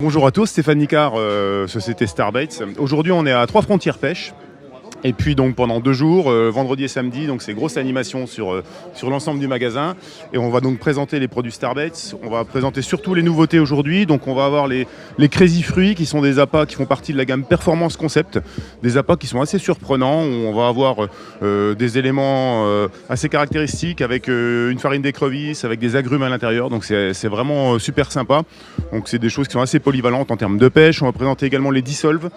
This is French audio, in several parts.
Bonjour à tous, Stéphane Nicard, Société Starbaits. Aujourd'hui, on est à Trois Frontières Pêche. Et puis donc pendant 2 jours, vendredi et samedi, donc c'est grosse animation sur l'ensemble du magasin. Et on va donc présenter les produits Starbaits. On va présenter surtout les nouveautés aujourd'hui. Donc on va avoir les Crazy Fruits qui sont des appâts qui font partie de la gamme Performance Concept. Des appâts qui sont assez surprenants. Où on va avoir des éléments assez caractéristiques avec une farine d'écrevisse, avec des agrumes à l'intérieur. Donc c'est vraiment super sympa. Donc c'est des choses qui sont assez polyvalentes en termes de pêche. On va présenter également les Dissolve,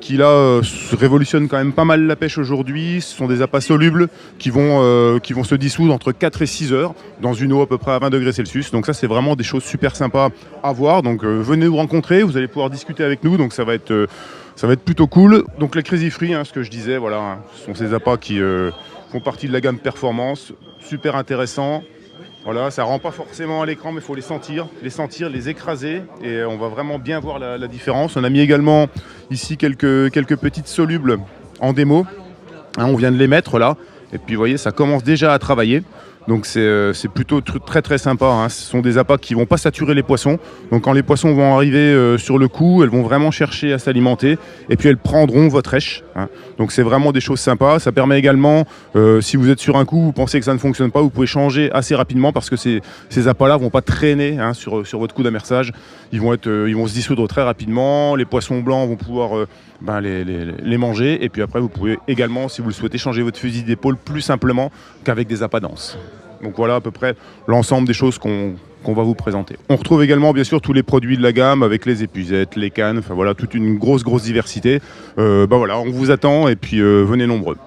qui là révolutionnent quand même pas mal la pêche aujourd'hui. Ce sont des appâts solubles qui vont se dissoudre entre 4 et 6 heures dans une eau à peu près à 20 degrés Celsius. Donc ça, c'est vraiment des choses super sympas à voir. Donc venez nous rencontrer, vous allez pouvoir discuter avec nous. Donc ça va être plutôt cool. Donc les Crazy Fruits, ce que je disais, voilà, ce sont ces appâts qui font partie de la gamme performance, super intéressants. Voilà, ça rend pas forcément à l'écran, mais il faut les sentir, les écraser, et on va vraiment bien voir la différence. On a mis également ici quelques petites solubles en démo. On vient de les mettre là, et puis vous voyez, ça commence déjà à travailler. Donc c'est plutôt très très sympa. Ce sont des appâts qui ne vont pas saturer les poissons. Donc quand les poissons vont arriver sur le coup, elles vont vraiment chercher à s'alimenter et puis elles prendront votre èche. Donc c'est vraiment des choses sympas. Ça permet également, si vous êtes sur un coup, vous pensez que ça ne fonctionne pas, vous pouvez changer assez rapidement parce que ces appâts-là ne vont pas traîner sur votre coup d'amersage. Ils vont se dissoudre très rapidement. Les poissons blancs vont pouvoir les manger. Et puis après, vous pouvez également, si vous le souhaitez, changer votre fusil d'épaule plus simplement qu'avec des appâts denses. Donc voilà à peu près l'ensemble des choses qu'on va vous présenter. On retrouve également bien sûr tous les produits de la gamme avec les épuisettes, les cannes, enfin voilà, toute une grosse diversité. Voilà, on vous attend et puis venez nombreux.